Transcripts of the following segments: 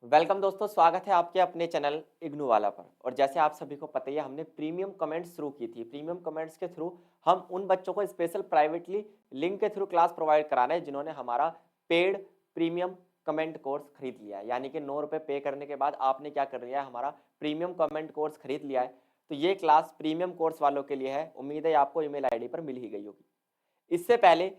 Welcome दोस्तों, स्वागत है आपके अपने चैनल इग्नू वाला पर। और जैसे आप सभी को पता ही है, हमने प्रीमियम कमेंट्स शुरू की थी। प्रीमियम कमेंट्स के थ्रू हम उन बच्चों को स्पेशल प्राइवेटली लिंक के थ्रू क्लास प्रोवाइड करा रहे हैं जिन्होंने हमारा पेड प्रीमियम कमेंट कोर्स खरीद लिया है। यानी कि 9 रुपये पे करने के बाद आपने क्या कर लिया है, हमारा प्रीमियम कमेंट कोर्स खरीद लिया है। तो ये क्लास प्रीमियम कोर्स वालों के लिए है। उम्मीद है आपको ईमेल आईडी पर मिल ही गई होगी। इससे पहले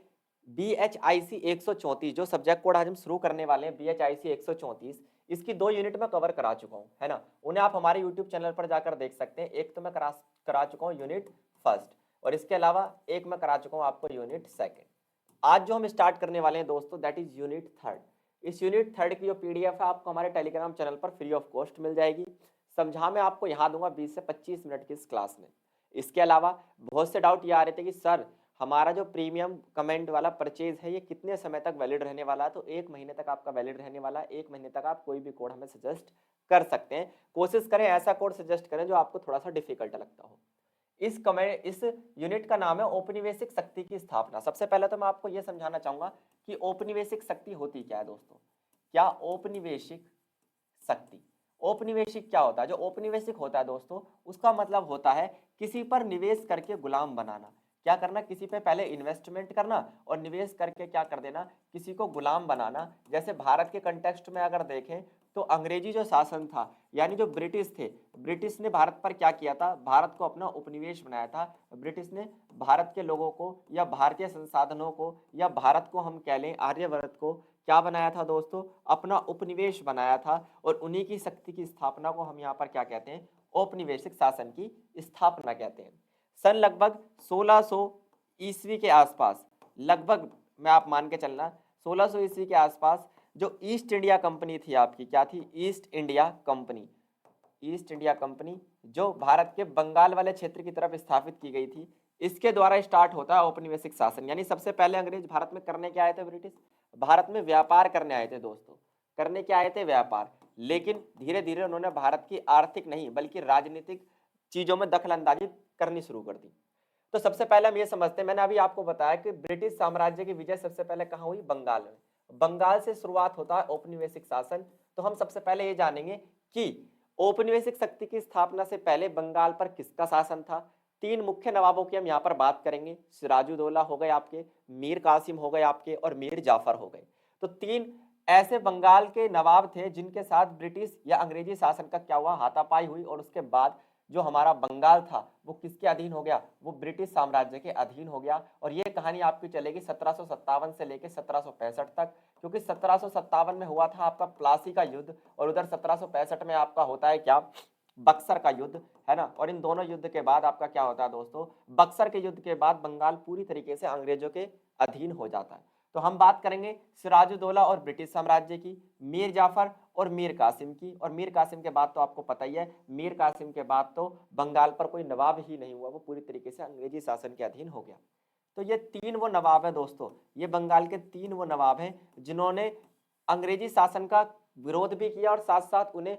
BHIC 134 जो सब्जेक्ट कोड आज हम शुरू करने वाले हैं, BHIC 134, इसकी 2 यूनिट में कवर करा चुका हूँ, है ना। उन्हें आप हमारे यूट्यूब चैनल पर जाकर देख सकते हैं। एक तो मैं करा चुका हूँ यूनिट फर्स्ट, और इसके अलावा एक मैं करा चुका हूँ आपको यूनिट सेकेंड। आज जो हम स्टार्ट करने वाले हैं दोस्तों, दैट इज यूनिट थर्ड। इस यूनिट थर्ड की जो PDF है आपको हमारे टेलीग्राम चैनल पर फ्री ऑफ कॉस्ट मिल जाएगी। समझा मैं आपको यहाँ दूंगा 20 से 25 मिनट की इस क्लास में। इसके अलावा बहुत से डाउट ये आ रहे थे कि सर हमारा जो प्रीमियम कमेंट वाला परचेज है ये कितने समय तक वैलिड रहने वाला है। तो 1 महीने तक आपका वैलिड रहने वाला है। 1 महीने तक आप कोई भी कोड हमें सजेस्ट कर सकते हैं। कोशिश करें ऐसा कोड सजेस्ट करें जो आपको थोड़ा सा डिफिकल्ट लगता हो। इस यूनिट का नाम है औपनिवेशिक शक्ति की स्थापना। सबसे पहले तो मैं आपको यह समझाना चाहूंगा कि औपनिवेशिक शक्ति होती क्या है दोस्तों। क्या औपनिवेशिक शक्ति, औपनिवेशिक क्या होता है? जो औपनिवेशिक होता है दोस्तों, उसका मतलब होता है किसी पर निवेश करके गुलाम बनाना। क्या करना? किसी पे पहले इन्वेस्टमेंट करना और निवेश करके क्या कर देना, किसी को गुलाम बनाना। जैसे भारत के कंटेक्स्ट में अगर देखें तो अंग्रेजी जो शासन था, यानी जो ब्रिटिश थे, ब्रिटिश ने भारत पर क्या किया था, भारत को अपना उपनिवेश बनाया था। ब्रिटिश ने भारत के लोगों को या भारतीय संसाधनों को या भारत को हम कह लें आर्यवर्त को क्या बनाया था दोस्तों, अपना उपनिवेश बनाया था। और उन्हीं की शक्ति की स्थापना को हम यहाँ पर क्या कहते हैं, औपनिवेशिक शासन की स्थापना कहते हैं। सन लगभग 1600 ईस्वी के आसपास, लगभग मैं आप मान के चलना 1600 ईस्वी के आसपास जो ईस्ट इंडिया कंपनी थी आपकी, क्या थी? East India company. East India company जो भारत के बंगाल वाले क्षेत्र की तरफ स्थापित की गई थी, इसके द्वारा स्टार्ट होता है औपनिवेशिक शासन। यानी सबसे पहले अंग्रेज भारत में करने क्या आए थे? ब्रिटिश भारत में व्यापार करने आए थे दोस्तों। करने क्या आए थे? व्यापार। लेकिन धीरे धीरे उन्होंने भारत की आर्थिक नहीं बल्कि राजनीतिक चीजों में दखल अंदाजी करनी शुरू कर दी। तो सबसे पहले हम ये समझते हैं, मैंने अभी आपको बताया कि ब्रिटिश साम्राज्य की विजय सबसे पहले कहाँ हुई? बंगाल में। बंगाल से शुरुआत होता है औपनिवेशिक शासन। तो हम सबसे पहले ये जानेंगे कि औपनिवेशिक शक्ति की स्थापना से पहले बंगाल पर किसका शासन था। 3 मुख्य नवाबों की हम यहाँ पर बात करेंगे। सिराजुद्दौला हो गए आपके, मीर कासिम हो गए आपके, और मीर जाफर हो गए। तो 3 ऐसे बंगाल के नवाब थे जिनके साथ ब्रिटिश या अंग्रेजी शासन का क्या हुआ, हाथापाई हुई। और उसके बाद जो हमारा बंगाल था वो किसके अधीन हो गया? वो ब्रिटिश साम्राज्य के अधीन हो गया। और ये कहानी आपकी चलेगी 1757 से लेकर 1765 तक, क्योंकि 1757 में हुआ था आपका प्लासी का युद्ध, और उधर 1765 में आपका होता है क्या? बक्सर का युद्ध, है ना। और इन दोनों युद्ध के बाद आपका क्या होता है दोस्तों? बक्सर के युद्ध के बाद बंगाल पूरी तरीके से अंग्रेजों के अधीन हो जाता है। तो हम बात करेंगे सिराजुद्दौला और ब्रिटिश साम्राज्य की, मीर जाफर और मीर कासिम की। और मीर कासिम के बाद तो आपको पता ही है, मीर कासिम के बाद तो बंगाल पर कोई नवाब ही नहीं हुआ, वो पूरी तरीके से अंग्रेजी शासन के अधीन हो गया। तो ये 3 वो नवाब है दोस्तों, ये बंगाल के 3 वो नवाब हैं जिन्होंने अंग्रेजी शासन का विरोध भी किया और साथ साथ उन्हें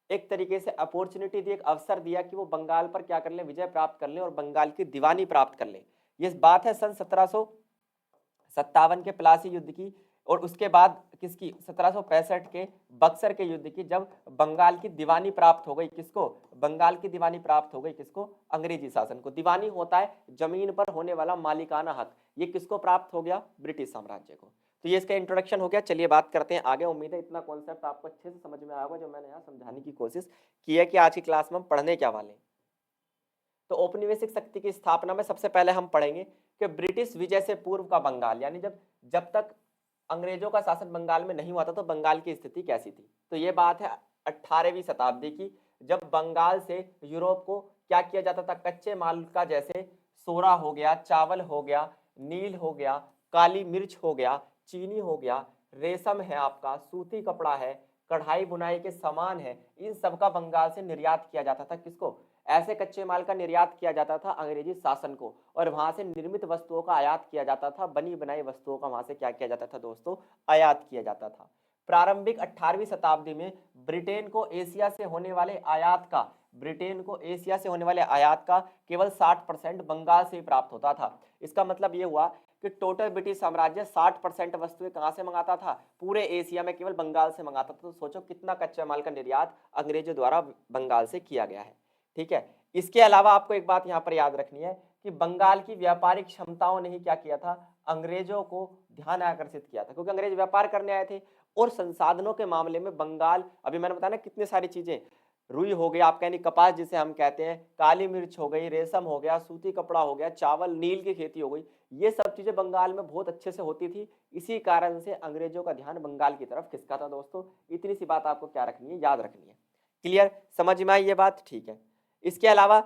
एक तरीके से अपॉर्चुनिटी दी, एक अवसर दिया कि वो बंगाल पर क्या कर लें, विजय प्राप्त कर लें और बंगाल की दीवानी प्राप्त कर लें। ये बात है सन 1757 के प्लासी युद्ध की, और उसके बाद किसकी? 1765 के बक्सर के युद्ध की, जब बंगाल की दीवानी प्राप्त हो गई। किसको? बंगाल की दीवानी प्राप्त हो गई। किसको? अंग्रेजी शासन को। दीवानी होता है जमीन पर होने वाला मालिकाना हक। ये किसको प्राप्त हो गया? ब्रिटिश साम्राज्य को। तो ये इसका इंट्रोडक्शन हो गया। चलिए बात करते हैं आगे। उम्मीद है इतना कॉन्सेप्ट आपको अच्छे से समझ में आया होगा जो मैंने यहाँ समझाने की कोशिश की है कि आज की क्लास में हम पढ़ने क्या वाले हैं। तो औपनिवेशिक शक्ति की स्थापना में सबसे पहले हम पढ़ेंगे कि ब्रिटिश विजय से पूर्व का बंगाल, यानी जब तक अंग्रेजों का शासन बंगाल में नहीं हुआ था तो बंगाल की स्थिति कैसी थी। तो ये बात है 18वीं शताब्दी की, जब बंगाल से यूरोप को क्या किया जाता था? कच्चे माल का, जैसे सोरा हो गया, चावल हो गया, नील हो गया, काली मिर्च हो गया, चीनी हो गया, रेशम है आपका, सूती कपड़ा है, कढ़ाई बुनाई के सामान है, इन सब का बंगाल से निर्यात किया जाता था। किसको? ऐसे कच्चे माल का निर्यात किया जाता था अंग्रेजी शासन को, और वहां से निर्मित वस्तुओं का आयात किया जाता था। बनी बनाई वस्तुओं का वहां से क्या किया जाता था दोस्तों? आयात किया जाता था। प्रारंभिक 18वीं शताब्दी में ब्रिटेन को एशिया से होने वाले आयात का, ब्रिटेन को एशिया से होने वाले आयात का केवल 60% बंगाल से ही प्राप्त होता था। इसका मतलब यह हुआ कि टोटल ब्रिटिश साम्राज्य 60% वस्तुएं कहां से मंगाता था, पूरे एशिया में केवल बंगाल से मंगाता था। तो सोचो कितना कच्चे माल का निर्यात अंग्रेजों द्वारा बंगाल से किया गया है। ठीक है, इसके अलावा आपको एक बात यहाँ पर याद रखनी है कि बंगाल की व्यापारिक क्षमताओं ने ही क्या किया था, अंग्रेजों को ध्यान आकर्षित किया था, क्योंकि अंग्रेज व्यापार करने आए थे। और संसाधनों के मामले में बंगाल, अभी मैंने बताया ना कितनी सारी चीजें, रुई हो गया आपका यानी कपास जिसे हम कहते हैं, काली मिर्च हो गई, रेशम हो गया, सूती कपड़ा हो गया, चावल, नील की खेती हो गई, ये सब चीजें बंगाल में बहुत अच्छे से होती थी। इसी कारण से अंग्रेजों का ध्यान बंगाल की तरफ खिसका था। दोस्तों इतनी सी बात आपको क्या रखनी है, याद रखनी है। क्लियर, समझ में आई ये बात? ठीक है। इसके अलावा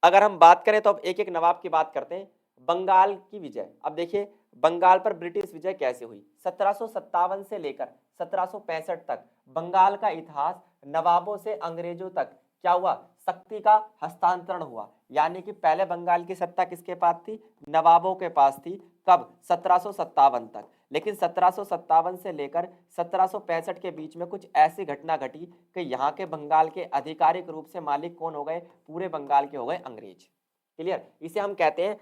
अगर हम बात करें तो अब एक एक नवाब की बात करते हैं। बंगाल की विजय, अब देखिए बंगाल पर ब्रिटिश विजय कैसे हुई। 1757 से लेकर 1765 तक बंगाल का इतिहास नवाबों से अंग्रेजों तक क्या हुआ, शक्ति का हस्तांतरण हुआ। यानी कि पहले बंगाल की सत्ता किसके पास थी, नवाबों के पास थी। कब, 1757 तक। लेकिन 1757 से लेकर 1765 के बीच में कुछ ऐसी घटना घटी कि यहाँ के बंगाल के आधिकारिक रूप से मालिक कौन हो गए, पूरे बंगाल के हो गए अंग्रेज। क्लियर, इसे हम कहते हैं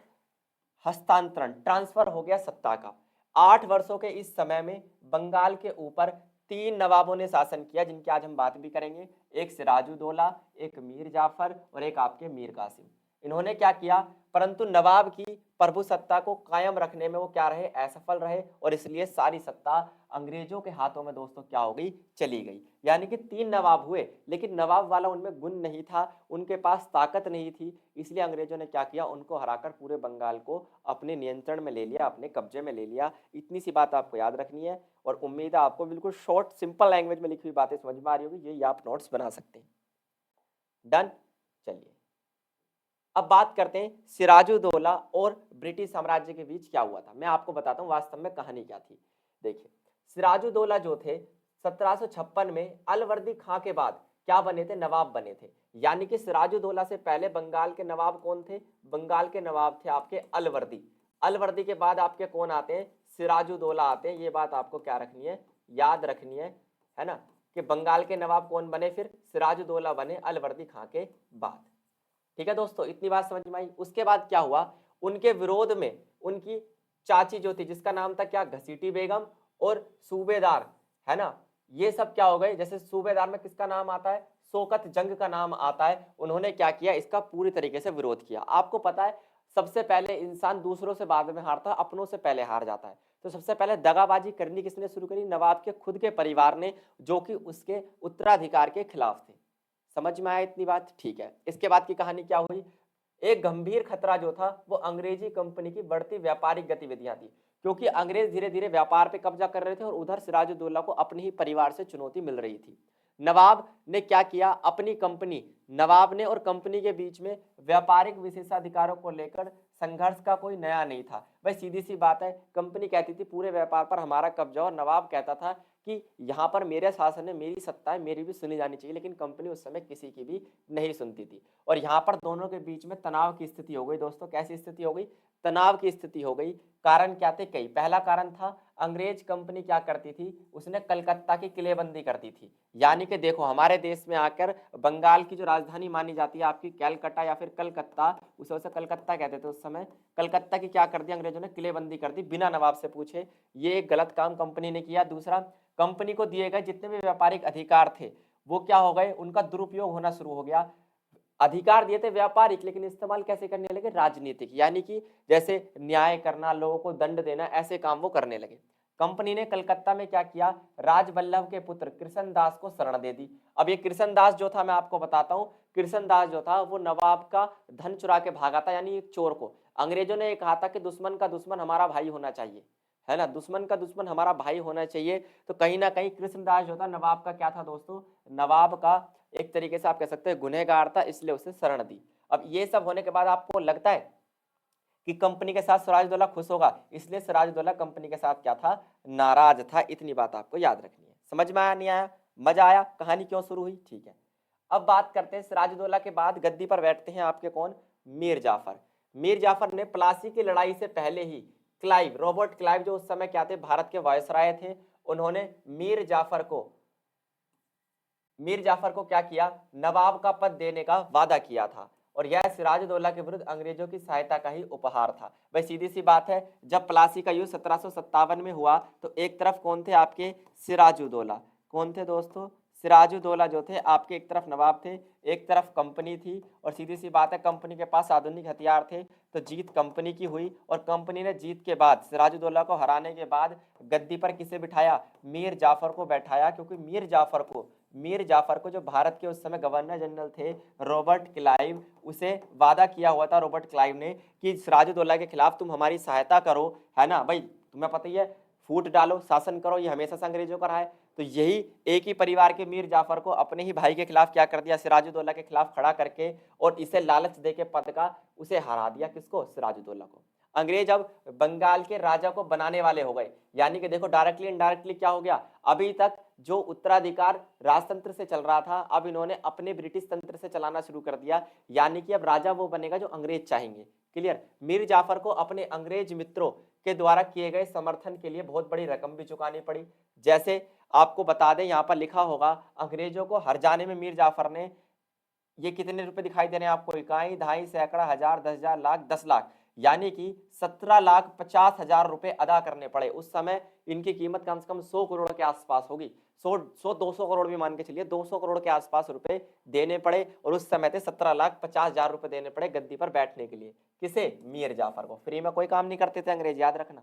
हस्तांतरण, ट्रांसफर हो गया सत्ता का। 8 वर्षों के इस समय में बंगाल के ऊपर 3 नवाबों ने शासन किया, जिनकी आज हम बात भी करेंगे। एक सिराजुद्दौला, एक मीर जाफर और एक आपके मीर कासिम। इन्होंने क्या किया, परंतु नवाब की प्रभु सत्ता को कायम रखने में वो क्या रहे, असफल रहे, और इसलिए सारी सत्ता अंग्रेजों के हाथों में दोस्तों क्या हो गई, चली गई। यानी कि 3 नवाब हुए, लेकिन नवाब वाला उनमें गुण नहीं था, उनके पास ताकत नहीं थी, इसलिए अंग्रेजों ने क्या किया, उनको हराकर पूरे बंगाल को अपने नियंत्रण में ले लिया, अपने कब्जे में ले लिया। इतनी सी बात आपको याद रखनी है, और उम्मीद है आपको बिल्कुल शॉर्ट सिंपल लैंग्वेज में लिखी हुई बातें समझ में आ रही होगी, ये आप नोट्स बना सकते हैं। डन, चलिए अब बात करते हैं सिराजुद्दौला और ब्रिटिश साम्राज्य के बीच क्या हुआ था। मैं आपको बताता हूँ वास्तव में कहानी क्या थी। देखिए सिराजुद्दौला जो थे 1756 में अलवर्दी खां के बाद क्या बने थे, नवाब बने थे। यानी कि सिराजुद्दौला से पहले बंगाल के नवाब कौन थे, बंगाल के नवाब थे आपके अलवर्दी। अलवर्दी के बाद आपके कौन आते हैं, सिराजुद्दौला आते हैं। ये बात आपको क्या रखनी है, याद रखनी है ना, कि बंगाल के नवाब कौन बने, फिर सिराजुद्दौला बने अलवर्दी खां के बाद। ठीक है दोस्तों, इतनी बात समझ में आई। उसके बाद क्या हुआ, उनके विरोध में उनकी चाची जो थी जिसका नाम था क्या, घसीटी बेगम, और सूबेदार, है ना, ये सब क्या हो गए। जैसे सूबेदार में किसका नाम आता है, शौकत जंग का नाम आता है। उन्होंने क्या किया, इसका पूरी तरीके से विरोध किया। आपको पता है सबसे पहले इंसान दूसरों से बाद में हारता है, अपनों से पहले हार जाता है। तो सबसे पहले दगाबाजी करनी किसने शुरू करी, नवाब के खुद के परिवार ने, जो कि उसके उत्तराधिकार के खिलाफ थे। समझ में आया इतनी बात? ठीक है। इसके बाद की कहानी क्या हुई, एक गंभीर खतरा जो था वो अंग्रेजी कंपनी की बढ़ती व्यापारिक गतिविधियां थी, क्योंकि अंग्रेज धीरे धीरे व्यापार पे कब्जा कर रहे थे, और उधर सिराजुद्दौला को अपने ही परिवार से चुनौती मिल रही थी। नवाब ने क्या किया, अपनी कंपनी, नवाब ने और कंपनी के बीच में व्यापारिक विशेषाधिकारों को लेकर संघर्ष का कोई नया नहीं था। भाई सीधी सी बात है, कंपनी कहती थी पूरे व्यापार पर हमारा कब्जा, और नवाब कहता था कि यहाँ पर मेरे शासन है, मेरी सत्ता है, मेरी भी सुनी जानी चाहिए। लेकिन कंपनी उस समय किसी की भी नहीं सुनती थी, और यहाँ पर दोनों के बीच में तनाव की स्थिति हो गई। दोस्तों कैसी स्थिति हो गई, तनाव की स्थिति हो गई। कारण क्या थे, कई। पहला कारण था अंग्रेज कंपनी क्या करती थी, उसने कलकत्ता की किलेबंदी करती थी। यानी कि देखो हमारे देश में आकर बंगाल की जो राजधानी मानी जाती है आपकी कैलकटा या फिर कलकत्ता, उसे कलकत्ता कहते थे उस समय, कलकत्ता की क्या कर दी अंग्रेजों ने, किलेबंदी कर दी बिना नवाब से पूछे। ये एक गलत काम कंपनी ने किया। दूसरा, कंपनी को दिए गए जितने भी व्यापारिक अधिकार थे वो क्या हो गए, उनका दुरुपयोग होना शुरू हो गया। अधिकार दिए थे व्यापारिक, लेकिन इस्तेमाल कैसे करने लगे, राजनीतिक। यानी कि जैसे न्याय करना, लोगों को दंड देना, ऐसे काम वो करने लगे। कंपनी ने कलकत्ता में क्या किया, राजवल्लभ के पुत्र कृष्णदास को शरण दे दी। अब ये कृष्णदास जो था, मैं आपको बताता हूँ, कृष्णदास जो था वो नवाब का धन चुरा के भागा था। यानी एक चोर को अंग्रेजों ने कहा था कि दुश्मन का दुश्मन हमारा भाई होना चाहिए, है ना, दुश्मन का दुश्मन हमारा भाई होना चाहिए। तो कहीं ना कहीं कृष्णदास जो था नवाब का क्या था दोस्तों, नवाब का एक तरीके से आप कह सकते हैं गुनहगार था, इसलिए उसे शरण दी। अब ये सब होने के बाद आपको लगता है कि कंपनी के साथ सिराजुद्दौला खुश होगा, इसलिए सिराजुद्दौला कंपनी के साथ क्या था, नाराज था। इतनी बात आपको याद रखनी है। समझ में आया, नहीं आया, मजा आया, कहानी क्यों शुरू हुई? ठीक है। अब बात करते हैं सिराजुद्दौला के बाद गद्दी पर बैठते हैं आपके कौन, मीर जाफर। मीर जाफर ने प्लासी की लड़ाई से पहले ही क्लाइव, रॉबर्ट क्लाइव जो उस समय क्या थे, भारत के वायसराय थे, उन्होंने मीर जाफर को क्या किया, नवाब का पद देने का वादा किया था। और यह सिराजुद्दौला के विरुद्ध अंग्रेजों की सहायता का ही उपहार था। भाई सीधी सी बात है, जब प्लासी का युद्ध 1757 में हुआ तो एक तरफ कौन थे आपके सिराजुद्दौला, कौन थे दोस्तों, सिराजुद्दौला जो थे आपके एक तरफ नवाब थे, एक तरफ कंपनी थी, और सीधी सी बात है कंपनी के पास आधुनिक हथियार थे, तो जीत कंपनी की हुई। और कंपनी ने जीत के बाद, सिराजुद्दौला को हराने के बाद गद्दी पर किसे बिठाया, मीर जाफर को बैठाया, क्योंकि मीर जाफर को जो भारत के उस समय गवर्नर जनरल थे रॉबर्ट क्लाइव, उसे वादा किया हुआ था रॉबर्ट क्लाइव ने कि सिराजुद्दौला के खिलाफ तुम हमारी सहायता करो, है ना भाई, तुम्हें पता ही है, फूट डालो, शासन करो, ये हमेशा से अंग्रेजों का रहा है। तो यही एक ही परिवार के मीर जाफर को अपने ही भाई के खिलाफ क्या कर दिया, सिराजुद्दौला के खिलाफ खड़ा करके, और इसे लालच दे के पद का उसे हरा दिया, किसको, सिराजुद्दौला को। अंग्रेज अब बंगाल के राजा को बनाने वाले हो गए, यानी कि देखो डायरेक्टली इनडायरेक्टली क्या हो गया, अभी तक जो उत्तराधिकार राजतंत्र से चल रहा था, अब इन्होंने अपने ब्रिटिश तंत्र से चलाना शुरू कर दिया, यानी कि अब राजा वो बनेगा जो अंग्रेज चाहेंगे। क्लियर। मीर जाफर को अपने अंग्रेज मित्रों के द्वारा किए गए समर्थन के लिए बहुत बड़ी रकम भी चुकानी पड़ी। जैसे आपको बता दें, यहाँ पर लिखा होगा, अंग्रेजों को हर जाने में मीर जाफर ने, ये कितने रुपए दिखाई दे रहे हैं आपको, इकाई, दहाई, सैकड़ा, हजार, 10,000, लाख, 10 लाख, यानी कि 17,50,000 रुपए अदा करने पड़े। उस समय इनकी कीमत कम से कम 100 करोड़ के आसपास होगी, 200 करोड़ भी मान के चलिए, 200 करोड़ के आसपास रुपए देने पड़े, और उस समय थे 17,50,000 रुपए देने पड़े गद्दी पर बैठने के लिए, किसे, मीर जाफर को। फ्री में कोई काम नहीं करते थे अंग्रेज, याद रखना।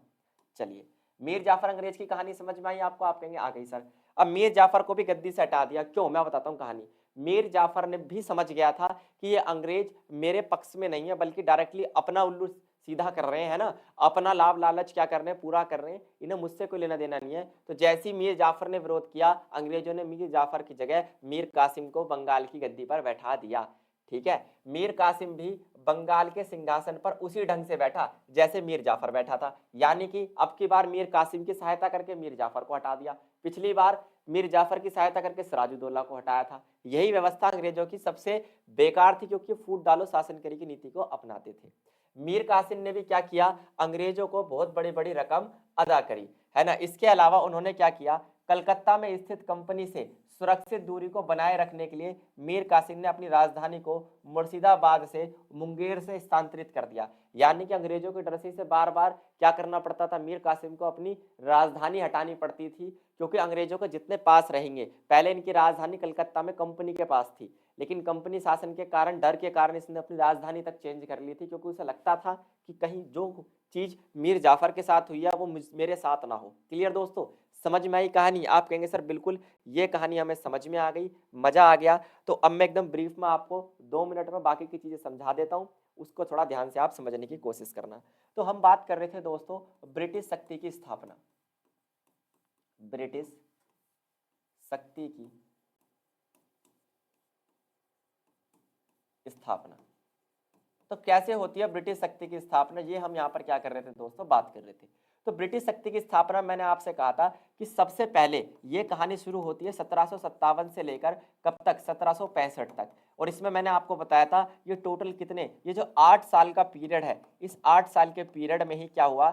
चलिए, मीर जाफर अंग्रेज की कहानी समझ में आई आपको, आप कहेंगे आ गई सर। अब मीर जाफर को भी गद्दी से हटा दिया, क्यों, मैं बताता हूँ कहानी। मीर जाफर ने भी समझ गया था कि ये अंग्रेज मेरे पक्ष में नहीं है, बल्कि डायरेक्टली अपना उल्लू सीधा कर रहे हैं ना, अपना लाभ लालच क्या कर रहे हैं, पूरा कर रहे हैं, इन्हें मुझसे कोई लेना देना नहीं है। तो जैसे ही मीर जाफर ने विरोध किया, अंग्रेजों ने मीर जाफर की जगह मीर कासिम को बंगाल की गद्दी पर बैठा दिया। ठीक है, मीर कासिम भी बंगाल के सिंहासन पर उसी ढंग से बैठा जैसे मीर जाफर बैठा था, यानी कि अब की बार मीर कासिम की सहायता करके मीर जाफर को हटा दिया, पिछली बार मीर जाफर की सहायता करके सिराजुद्दौला को हटाया था। यही व्यवस्था अंग्रेजों की सबसे बेकार थी, क्योंकि फूट डालो शासन करी की नीति को अपनाते थे। मीर कासिम ने भी क्या किया, अंग्रेजों को बहुत बड़ी बड़ी रकम अदा करी, है ना। इसके अलावा उन्होंने क्या किया, कलकत्ता में स्थित कंपनी से सुरक्षित दूरी को बनाए रखने के लिए मीर कासिम ने अपनी राजधानी को मुर्शिदाबाद से मुंगेर से स्थानांतरित कर दिया, यानी कि अंग्रेजों के डर से बार बार क्या करना पड़ता था, मीर कासिम को अपनी राजधानी हटानी पड़ती थी, क्योंकि अंग्रेजों के जितने पास रहेंगे, पहले इनकी राजधानी कलकत्ता में कंपनी के पास थी, लेकिन कंपनी शासन के कारण, डर के कारण इसने अपनी राजधानी तक चेंज कर ली थी, क्योंकि उसे लगता था कि कहीं जो चीज मीर जाफर के साथ हुई है वो मेरे साथ ना हो। क्लियर दोस्तों, समझ में आई कहानी। आप कहेंगे सर बिल्कुल ये कहानी हमें समझ में आ गई, मजा आ गया। तो अब मैं एकदम ब्रीफ में आपको 2 मिनट में बाकी की चीजें समझा देता हूँ, उसको थोड़ा ध्यान से आप समझने की कोशिश करना। तो हम बात कर रहे थे दोस्तों ब्रिटिश शक्ति की स्थापना, ब्रिटिश शक्ति की स्थापना। तो कैसे होती है ब्रिटिश शक्ति की स्थापना, ये हम यहाँ पर क्या कर रहे थे दोस्तों, बात कर रहे थे। तो ब्रिटिश शक्ति की स्थापना मैंने आपसे कहा था कि सबसे पहले ये कहानी शुरू होती है 1757 से लेकर कब तक, 1765 तक। और इसमें मैंने आपको बताया था ये टोटल कितने, ये जो 8 साल का पीरियड है, इस 8 साल के पीरियड में ही क्या हुआ,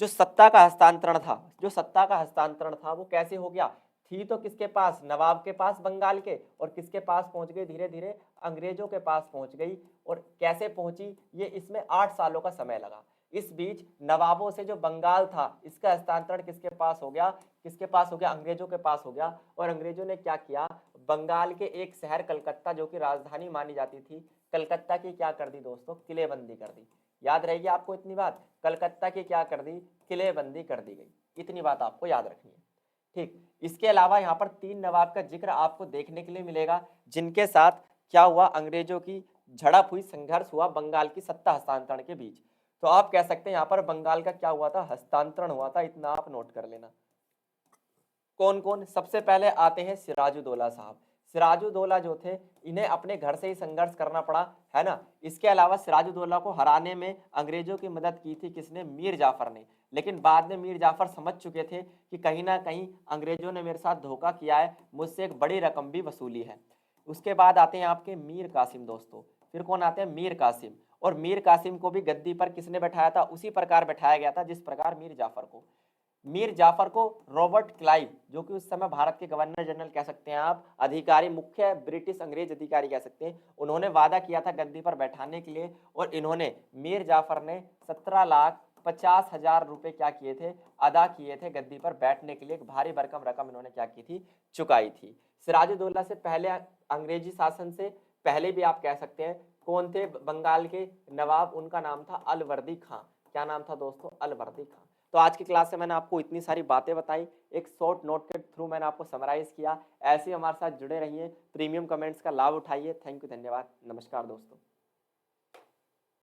जो सत्ता का हस्तांतरण था, जो सत्ता का हस्तांतरण था वो कैसे हो गया, थी तो किसके पास, नवाब के पास बंगाल के, और किसके पास पहुंच गई, धीरे धीरे अंग्रेजों के पास पहुंच गई। और कैसे पहुंची, ये इसमें 8 सालों का समय लगा। इस बीच नवाबों से जो बंगाल था इसका हस्तांतरण किसके पास हो गया, किसके पास हो गया, अंग्रेजों के पास हो गया। और अंग्रेजों ने क्या किया, बंगाल के एक शहर कलकत्ता, जो कि राजधानी मानी जाती थी, कलकत्ता की क्या कर दी दोस्तों, किलेबंदी कर दी। याद रहेगी आपको इतनी बात, कलकत्ता की क्या कर दी, किलेबंदी कर दी गई, इतनी बात आपको याद रखनी है। ठीक, इसके अलावा यहाँ पर 3 नवाब का जिक्र आपको देखने के लिए मिलेगा, जिनके साथ क्या हुआ, अंग्रेजों की झड़प हुई, संघर्ष हुआ बंगाल की सत्ता हस्तांतरण के बीच। तो आप कह सकते हैं यहाँ पर बंगाल का क्या हुआ था, हस्तांतरण हुआ था, इतना आप नोट कर लेना। कौन कौन, सबसे पहले आते हैं सिराजुद्दौला साहब। सिराजुद्दौला जो थे, इन्हें अपने घर से ही संघर्ष करना पड़ा, है ना। इसके अलावा सिराजुद्दौला को हराने में अंग्रेजों की मदद की थी किसने, मीर जाफर ने। लेकिन बाद में मीर जाफर समझ चुके थे कि कहीं ना कहीं अंग्रेजों ने मेरे साथ धोखा किया है, मुझसे एक बड़ी रकम भी वसूली है। उसके बाद आते हैं आपके मीर कासिम दोस्तों। फिर कौन आते हैं, मीर कासिम। और मीर कासिम को भी गद्दी पर किसने बैठाया था, उसी प्रकार बैठाया गया था जिस प्रकार मीर जाफर को। मीर जाफर को रॉबर्ट क्लाइव, जो कि उस समय भारत के गवर्नर जनरल कह सकते हैं आप, अधिकारी, मुख्य ब्रिटिश अंग्रेज अधिकारी कह सकते हैं, उन्होंने वादा किया था गद्दी पर बैठाने के लिए, और इन्होंने, मीर जाफर ने 17,50,000 रुपए क्या किए थे, अदा किए थे गद्दी पर बैठने के लिए। एक भारी भरकम रकम इन्होंने क्या की थी, चुकाई थी। सिराजुद्दौला से पहले, अंग्रेजी शासन से पहले भी आप कह सकते हैं, कौन थे बंगाल के नवाब, उनका नाम था अलवर्दी खां। क्या नाम था दोस्तों, अलवर्दी खां। तो आज की क्लास में मैंने आपको इतनी सारी बातें बताई, एक शॉर्ट नोट के थ्रू मैंने आपको समराइज किया। ऐसे ही हमारे साथ जुड़े रहिए, प्रीमियम कमेंट्स का लाभ उठाइए। थैंक यू, धन्यवाद, नमस्कार दोस्तों।